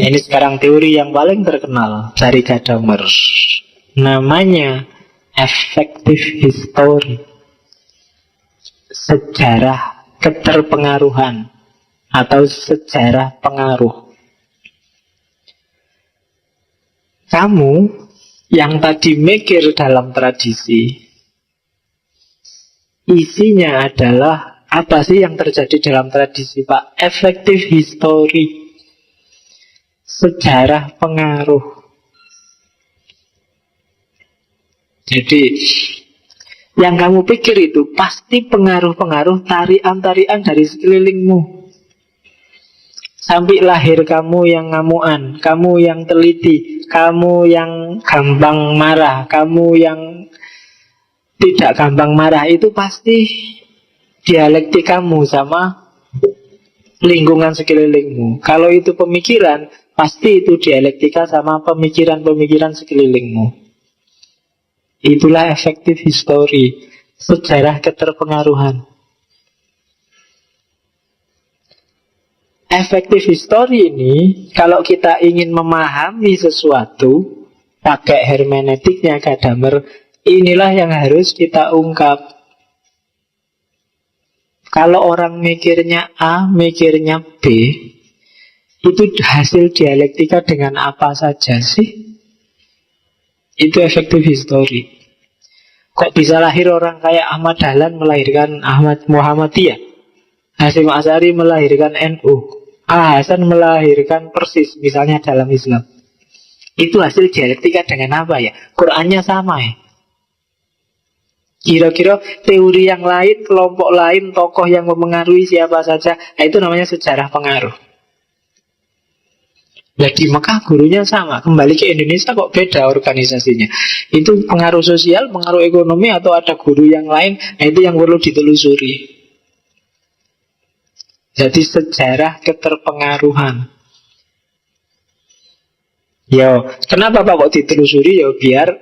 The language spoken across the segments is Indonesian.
Ini sekarang teori yang paling terkenal dari Gadamer. Namanya effective history. Sejarah keterpengaruhan atau sejarah pengaruh. Kamu yang tadi mikir dalam tradisi, isinya adalah apa sih yang terjadi dalam tradisi, Pak? Effective history. Sejarah pengaruh. Jadi yang kamu pikir itu pasti pengaruh-pengaruh tarian-tarian dari sekelilingmu. Sampai lahir kamu yang ngamuan, kamu yang teliti, kamu yang gampang marah, kamu yang tidak gampang marah, itu pasti dialektik kamu sama lingkungan sekelilingmu. Kalau itu pemikiran, pasti itu dialektika sama pemikiran-pemikiran sekelilingmu. Itulah effective history, sejarah keterpengaruhan. Effective history ini, kalau kita ingin memahami sesuatu pakai hermeneutiknya Gadamer, inilah yang harus kita ungkap. Kalau orang mikirnya A, mikirnya B, itu hasil dialektika dengan apa saja sih? Itu effective history. Kok bisa lahir orang kayak Ahmad Dahlan melahirkan Ahmad Muhammadiyah, Hasyim Asy'ari melahirkan NU, A. Hasan melahirkan Persis, misalnya dalam Islam. Itu hasil dialektika dengan apa ya? Qurannya sama ya. Kira-kira teori yang lain, kelompok lain, tokoh yang mempengaruhi siapa saja, itu namanya sejarah pengaruh. Nah, di Mekah gurunya sama, kembali ke Indonesia kok beda organisasinya. Itu pengaruh sosial, pengaruh ekonomi, atau ada guru yang lain, itu yang perlu ditelusuri. Jadi sejarah keterpengaruhan. Yo, kenapa Pak kok ditelusuri? Yo, biar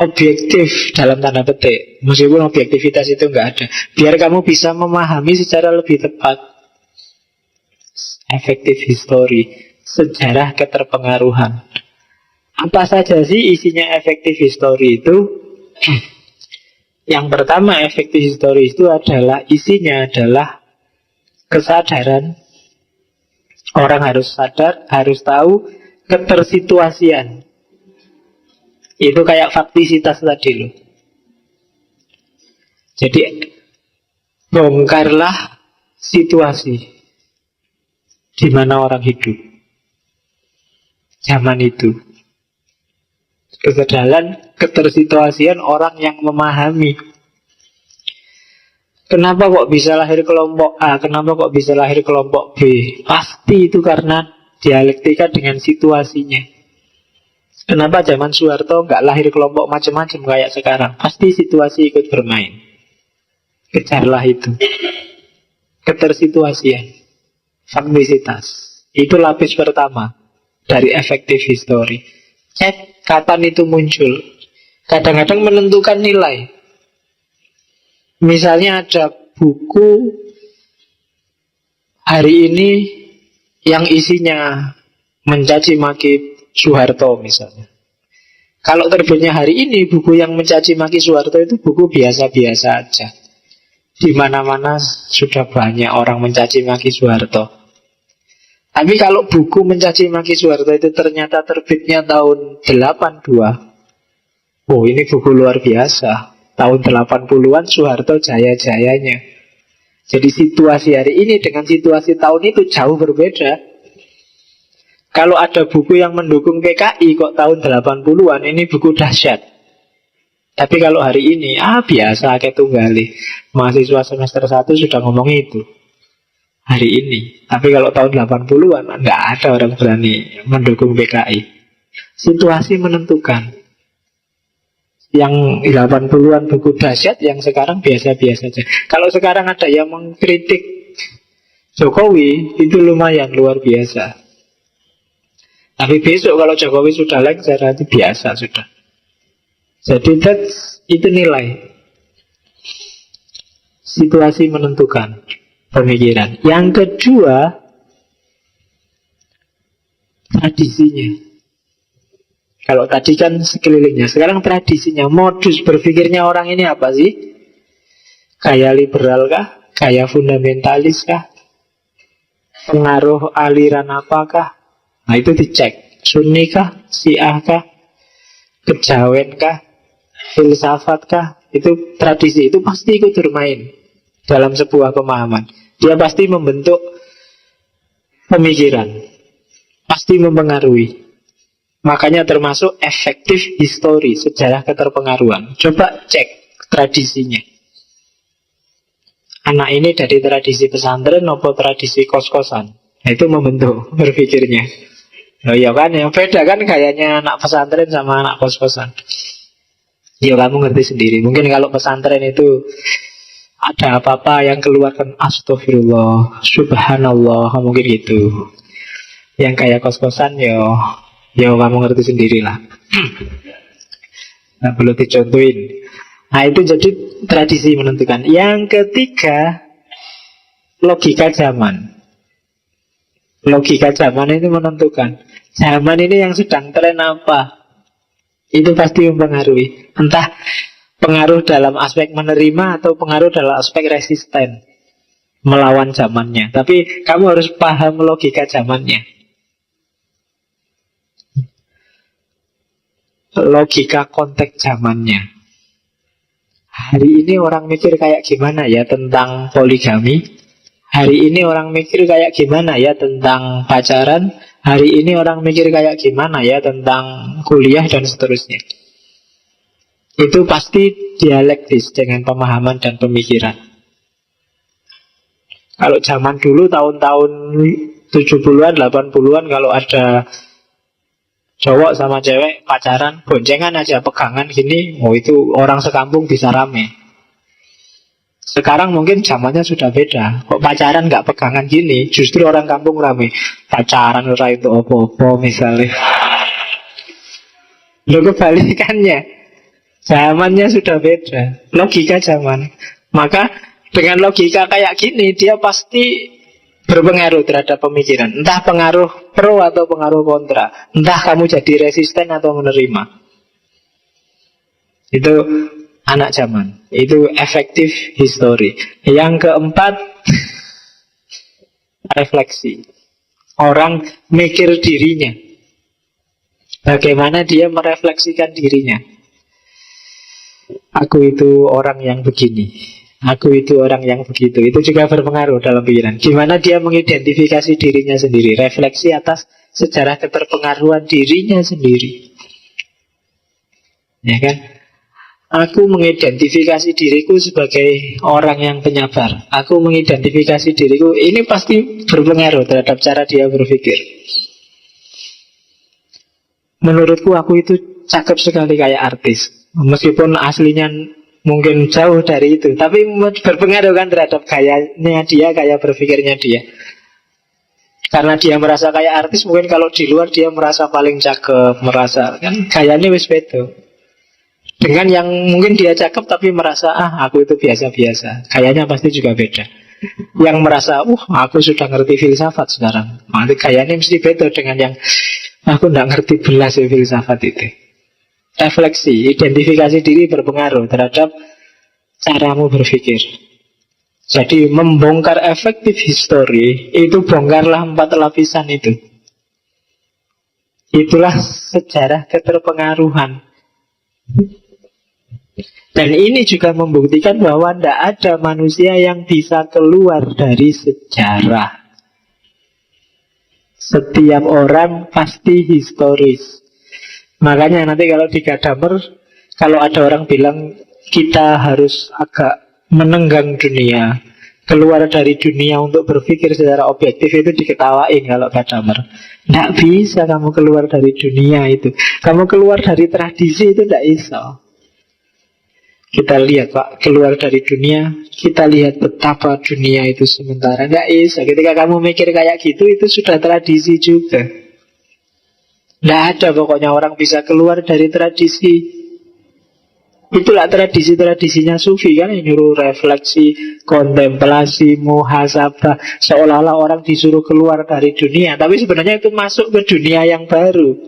objektif dalam tanda petik. Meskipun objektivitas itu nggak ada, biar kamu bisa memahami secara lebih tepat. Effective history, sejarah keterpengaruhan. Apa saja sih isinya effective history itu? Yang pertama, effective history itu adalah isinya adalah kesadaran. Orang harus sadar, harus tahu ketersituasian. Itu kayak faktisitas tadi loh. Jadi bongkarlah situasi di mana orang hidup zaman itu. Kesadaran ketersituasian orang yang memahami. Kenapa kok bisa lahir kelompok A? Kenapa kok bisa lahir kelompok B? Pasti itu karena dialektika dengan situasinya. Kenapa zaman Soeharto nggak lahir kelompok macam-macam kayak sekarang? Pasti situasi ikut bermain. Kejarlah itu. Ketersituasian. Faktisitas. Itu lapis pertama dari effective history. Cek kapan itu muncul. Kadang-kadang menentukan nilai. Misalnya ada buku hari ini yang isinya mencaci maki Soeharto misalnya. Kalau terbitnya hari ini buku yang mencaci maki Soeharto itu buku biasa-biasa aja. Di mana-mana sudah banyak orang mencaci maki Soeharto. Tapi kalau buku mencaci maki Soeharto itu ternyata terbitnya tahun 82. Oh, ini buku luar biasa. Tahun 80-an Soeharto jaya-jayanya. Jadi situasi hari ini dengan situasi tahun itu jauh berbeda. Kalau ada buku yang mendukung PKI kok tahun 80-an, ini buku dahsyat. Tapi kalau hari ini, biasa kayak tunggali. Mahasiswa semester 1 sudah ngomong itu hari ini. Tapi kalau tahun 80-an, nggak ada orang berani mendukung PKI. Situasi menentukan. Yang 80-an buku dahsyat, yang sekarang biasa-biasa saja. Kalau sekarang ada yang mengkritik Jokowi, itu lumayan luar biasa. Tapi besok kalau Jokowi sudah lengser, itu biasa sudah. Jadi itu nilai. Situasi menentukan pemikiran. Yang kedua, tradisinya. Kalau tadi kan sekelilingnya, sekarang tradisinya, modus berpikirnya orang ini apa sih? Gaya liberal kah? Gaya fundamentalis kah? Pengaruh aliran apakah? Nah itu dicek. Sunni kah? Syiah kah? Kejawen kah? Filsafat kah? Itu tradisi, itu pasti ikut bermain dalam sebuah pemahaman. Dia pasti membentuk pemikiran, pasti mempengaruhi. Makanya termasuk efektif histori, sejarah keterpengaruhan. Coba cek tradisinya. Anak ini dari tradisi pesantren atau tradisi kos-kosan? Nah, itu membentuk berpikirnya. Oh iya kan, yang beda kan gayanya anak pesantren sama anak kos-kosan. Ya kamu ngerti sendiri. Mungkin kalau pesantren itu ada apa-apa yang keluarkan astagfirullah, subhanallah, mungkin gitu. Yang kayak kos-kosan ya kamu ngerti sendirilah. Nah, perlu dicontohin. Nah itu jadi tradisi menentukan. Yang ketiga, logika zaman. Logika zaman itu menentukan. Zaman ini yang sedang tren apa, itu pasti mempengaruhi. Entah pengaruh dalam aspek menerima atau pengaruh dalam aspek resisten melawan zamannya. Tapi kamu harus paham logika zamannya. Logika konteks zamannya. Hari ini orang mikir kayak gimana ya tentang poligami? Hari ini orang mikir kayak gimana ya tentang pacaran? Hari ini orang mikir kayak gimana ya tentang kuliah dan seterusnya. Itu pasti dialektis dengan pemahaman dan pemikiran. Kalau zaman dulu tahun-tahun 70-an, 80-an, kalau ada cowok sama cewek pacaran, boncengan aja, pegangan gini, oh itu orang sekampung bisa rame. Sekarang mungkin zamannya sudah beda. Kok pacaran nggak pegangan gini, justru orang kampung rame. Pacaran ora itu opo-opo misalnya. Lo kebalikannya, zamannya sudah beda, logika zaman. Maka dengan logika kayak gini, dia pasti berpengaruh terhadap pemikiran. Entah pengaruh pro atau pengaruh kontra. Entah kamu jadi resisten atau menerima. Itu anak zaman. Itu efektif histori. Yang keempat, refleksi. Orang mikir dirinya. Bagaimana dia merefleksikan dirinya. Aku itu orang yang begini, aku itu orang yang begitu. Itu juga berpengaruh dalam pikiran. Gimana dia mengidentifikasi dirinya sendiri. Refleksi atas sejarah keterpengaruhan dirinya sendiri. Ya kan? Aku mengidentifikasi diriku sebagai orang yang penyabar. Aku mengidentifikasi diriku. Ini pasti berpengaruh terhadap cara dia berpikir. Menurutku aku itu cakep sekali kayak artis. Meskipun aslinya mungkin jauh dari itu, tapi berpengaruh kan terhadap gayanya dia, gaya berpikirnya dia. Karena dia merasa kayak artis, mungkin kalau di luar dia merasa paling cakep, merasa kan gayanya wis beda. Dengan yang mungkin dia cakep tapi merasa aku itu biasa-biasa, gayanya pasti juga beda. Yang merasa aku sudah ngerti filsafat sekarang, nanti gayanya mesti beda dengan yang aku nggak ngerti belas filsafat itu. Refleksi, identifikasi diri berpengaruh terhadap caramu berpikir. Jadi membongkar efektif history, itu bongkarlah 4 lapisan itu. Itulah sejarah keterpengaruhan. Dan ini juga membuktikan bahwa tidak ada manusia yang bisa keluar dari sejarah. Setiap orang pasti historis. Makanya nanti kalau di Gadamer, kalau ada orang bilang kita harus agak menenggang dunia, keluar dari dunia untuk berpikir secara objektif, itu diketawain kalau Gadamer. Tidak bisa kamu keluar dari dunia itu. Kamu keluar dari tradisi itu tidak bisa. Kita lihat Pak, keluar dari dunia, kita lihat betapa dunia itu sementara. Tidak bisa. Ketika kamu mikir kayak gitu, itu sudah tradisi juga. Tidak ada pokoknya orang bisa keluar dari tradisi. Itulah tradisi-tradisinya sufi kan, yang nyuruh refleksi, kontemplasi, muhasabah, seolah-olah orang disuruh keluar dari dunia, tapi sebenarnya itu masuk ke dunia yang baru,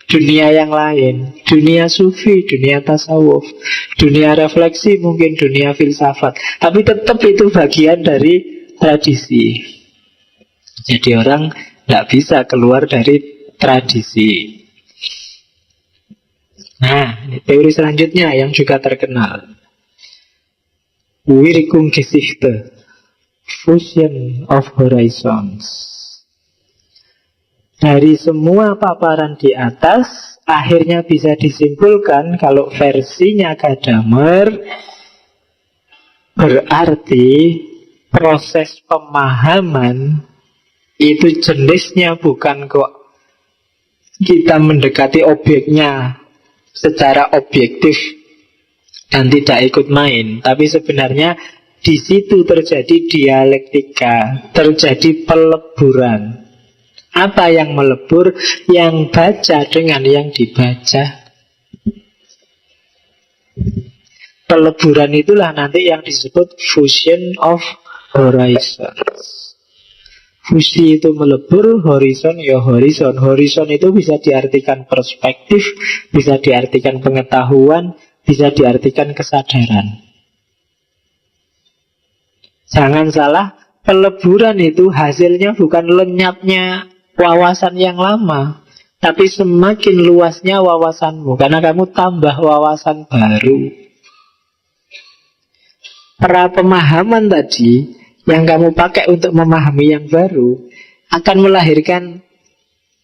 dunia yang lain, dunia sufi, dunia tasawuf, dunia refleksi, mungkin dunia filsafat, tapi tetap itu bagian dari tradisi. Jadi orang tidak bisa keluar dari tradisi. Nah, ini teori selanjutnya yang juga terkenal. Wirkungsgeschichte, Fusion of Horizons. Dari semua paparan di atas, akhirnya bisa disimpulkan kalau versinya Gadamer, berarti proses pemahaman itu jenisnya bukan kok kita mendekati objeknya secara objektif dan tidak ikut main, tapi sebenarnya di situ terjadi dialektika, terjadi peleburan. Apa yang melebur? Yang baca dengan yang dibaca. Peleburan itulah nanti yang disebut fusion of horizons. Fusi itu melebur, horizon ya horizon. Horizon itu bisa diartikan perspektif, bisa diartikan pengetahuan, bisa diartikan kesadaran. Jangan salah, peleburan itu hasilnya bukan lenyapnya wawasan yang lama, tapi semakin luasnya wawasanmu, karena kamu tambah wawasan baru. Pra pemahaman tadi yang kamu pakai untuk memahami yang baru akan melahirkan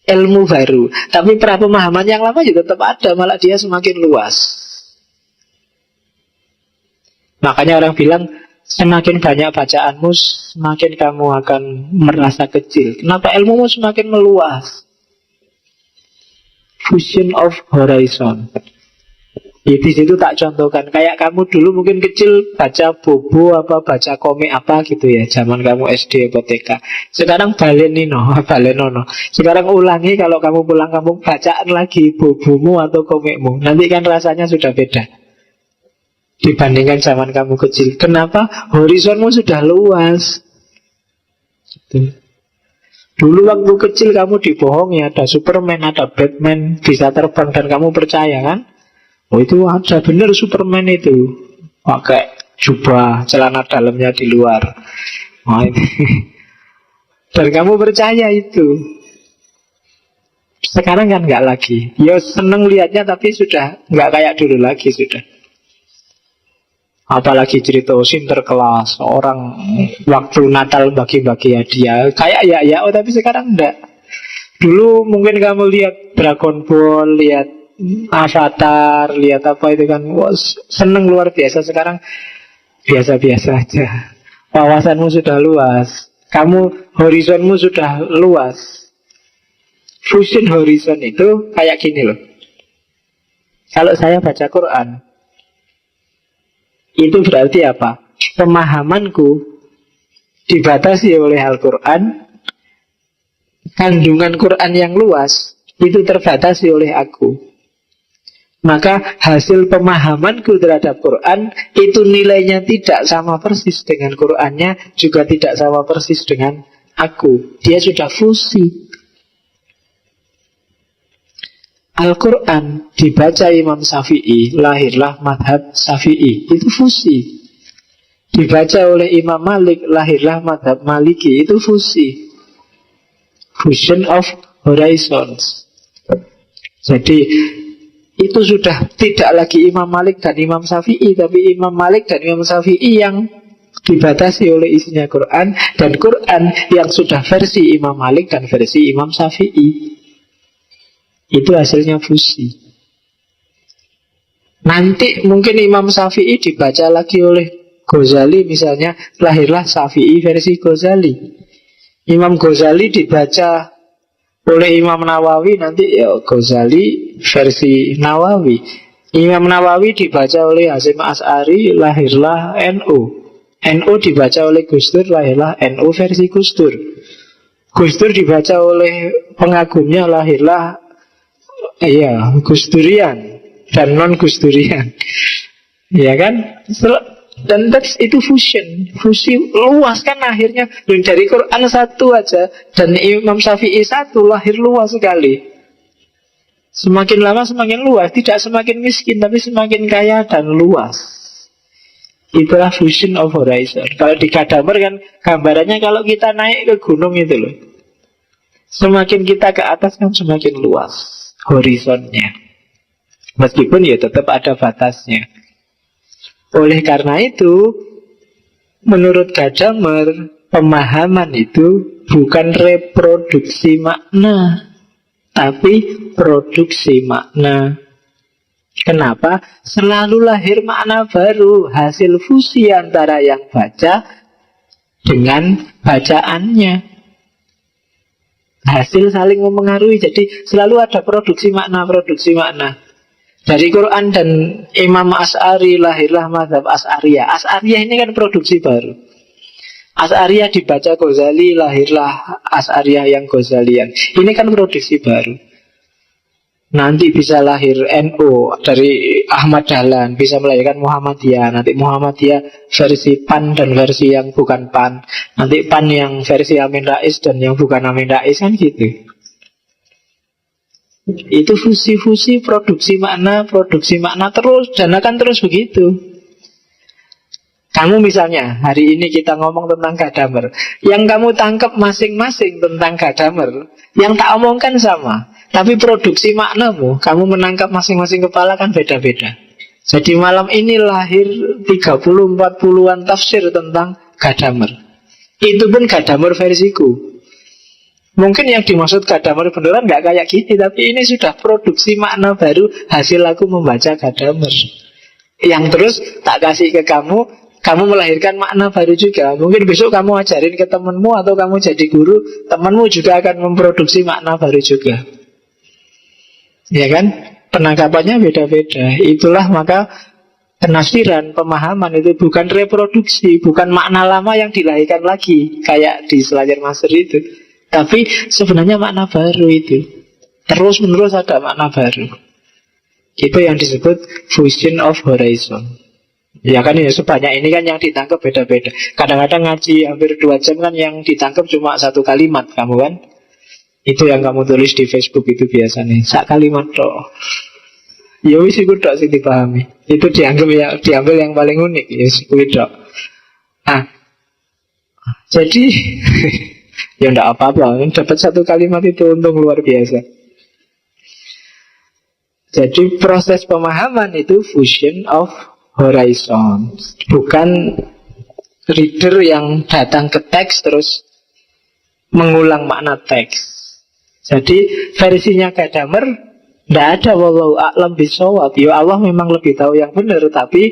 ilmu baru. Tapi pra pemahaman yang lama juga tetap ada, malah dia semakin luas. Makanya orang bilang, semakin banyak bacaanmu, semakin kamu akan merasa kecil. Kenapa? Ilmumu semakin meluas. Fusion of horizon. Di situ tak contohkan, kayak kamu dulu mungkin kecil baca Bobo apa, baca komik apa gitu ya, zaman kamu SD atau TK. Sekarang balenono. Sekarang ulangi, kalau kamu pulang kampung, bacaan lagi Bobomu atau komikmu. Nanti kan rasanya sudah beda dibandingkan zaman kamu kecil. Kenapa? Horizonmu sudah luas gitu. Dulu waktu kecil kamu dibohongi, ada Superman, ada Batman, bisa terbang dan kamu percaya kan? Oh itu ada benar Superman itu, pakai jubah, celana dalamnya di luar. Oh, ini. Dan kamu percaya itu. Sekarang kan nggak lagi. Ya seneng lihatnya, tapi sudah nggak kayak dulu lagi sudah. Apalagi cerita Sinterklas, orang waktu Natal bagi-bagi hadiah, kayak ya, tapi sekarang enggak. Dulu mungkin kamu lihat Dragon Ball, lihat Avatar, lihat apa itu kan, wah, seneng luar biasa. Sekarang biasa-biasa aja. Wawasanmu sudah luas, kamu horizonmu sudah luas. Fusion horizon itu kayak gini loh. Kalau saya baca Quran, itu berarti apa? Pemahamanku dibatasi oleh Al-Quran. Kandungan Quran yang luas itu terbatasi oleh aku. Maka hasil pemahamanku terhadap Quran itu nilainya tidak sama persis dengan Qurannya, juga tidak sama persis dengan aku. Dia sudah fusi. Al-Quran dibaca Imam Syafi'i, lahirlah madhab Syafi'i. Itu fusi. Dibaca oleh Imam Malik, lahirlah madhab Maliki. Itu fusi. Fusion of horizons. Jadi itu sudah tidak lagi Imam Malik dan Imam Syafi'i, tapi Imam Malik dan Imam Syafi'i yang dibatasi oleh isinya Quran, dan Quran yang sudah versi Imam Malik dan versi Imam Syafi'i. Itu hasilnya fusi. Nanti mungkin Imam Syafi'i dibaca lagi oleh Ghazali misalnya, lahirlah Syafi'i versi Ghazali. Imam Ghazali dibaca oleh Imam Nawawi, nanti ya Ghazali versi Nawawi. Imam Nawawi dibaca oleh Hasyim Asy'ari, lahirlah NU. NU dibaca oleh Gus Dur, lahirlah NU versi Gus Dur. Gus Dur dibaca oleh pengagumnya, lahirlah Gus Durian dan non Gus Durian. Ya kan? Dan itu fusion. Fusi luas kan akhirnya. Dari Quran satu aja dan Imam Syafi'i satu lahir luas sekali. Semakin lama semakin luas. Tidak semakin miskin, tapi semakin kaya dan luas. Itulah fusion of horizon. Kalau di Gadamer kan gambarannya kalau kita naik ke gunung itu loh. Semakin kita ke atas kan semakin luas horizonnya. Meskipun ya tetap ada batasnya. Oleh karena itu, menurut Gadamer, pemahaman itu bukan reproduksi makna, tapi produksi makna. Kenapa? Selalu lahir makna baru, hasil fusi antara yang baca dengan bacaannya. Hasil saling mempengaruhi. Jadi selalu ada produksi makna. Dari Quran dan Imam Asy'ari lahirlah mazhab Asy'ariyah. Asy'ariyah ini kan produksi baru. Asy'ariyah dibaca Ghazali, lahirlah Asy'ariyah yang Ghazalian. Ini kan produksi baru. Nanti bisa lahir NU dari Ahmad Dahlan, bisa melahirkan Muhammadiyah. Nanti Muhammadiyah versi PAN dan versi yang bukan PAN. Nanti PAN yang versi Amin Rais dan yang bukan Amin Rais, kan gitu. Itu fusi-fusi produksi makna terus, dan akan terus begitu. Kamu misalnya, hari ini kita ngomong tentang Gadamer. Yang kamu tangkap masing-masing tentang Gadamer, yang tak omongkan sama. Tapi produksi maknamu, kamu menangkap masing-masing kepala kan beda-beda. Jadi malam ini lahir 30-40an tafsir tentang Gadamer. Itu pun Gadamer versiku. Mungkin yang dimaksud Gadamer beneran gak kayak gini, tapi ini sudah produksi makna baru hasil aku membaca Gadamer. Yang terus tak kasih ke kamu melahirkan makna baru juga. Mungkin besok kamu ajarin ke temanmu, atau kamu jadi guru, temanmu juga akan memproduksi makna baru juga. Ya kan? Penangkapannya beda-beda. Itulah maka penafsiran, pemahaman itu bukan reproduksi, bukan makna lama yang dilahirkan lagi kayak di Selayar Master itu, tapi sebenarnya makna baru itu. Terus menerus ada makna baru. Itu yang disebut fusion of horizon. Ya kan, ya sebanyak ini kan yang ditangkap beda-beda. Kadang-kadang ngaji hampir 2 jam kan yang ditangkap cuma 1 kalimat kamu kan. Itu yang kamu tulis di Facebook itu biasanya sak kalimat toh. Ya wis iku tok sing dipahami. Itu diambil yang paling unik ya kuwi tok. Nah, jadi ya enggak apa-apa, dapat 1 kalimat itu untung luar biasa. Jadi proses pemahaman itu fusion of horizon. Bukan reader yang datang ke teks terus mengulang makna teks. Jadi versinya Gadamer tidak ada wallahu a'lam bishawab. Ya Allah memang lebih tahu yang benar, tapi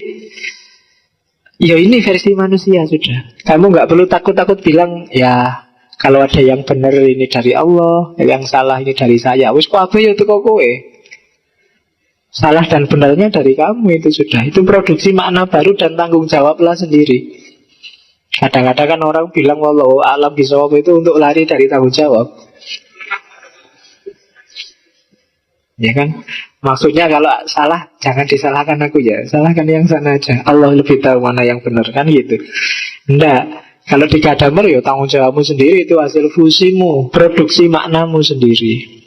ya ini versi manusia sudah. Kamu nggak perlu takut-takut bilang ya kalau ada yang benar ini dari Allah, yang salah ini dari saya. Wis kok ya teko kowe. Salah dan benarnya dari kamu itu sudah. Itu produksi makna baru dan tanggung jawablah sendiri. Kadang-kadang kan orang bilang wallahu a'lam bishawab itu untuk lari dari tanggung jawab. Ya kan? Maksudnya kalau salah jangan disalahkan aku ya, salahkan yang sana aja. Allah lebih tahu mana yang benar, kan gitu. Enggak. Kalau di Gadamer ya tanggung jawabmu sendiri, itu hasil fusimu, produksi maknamu sendiri.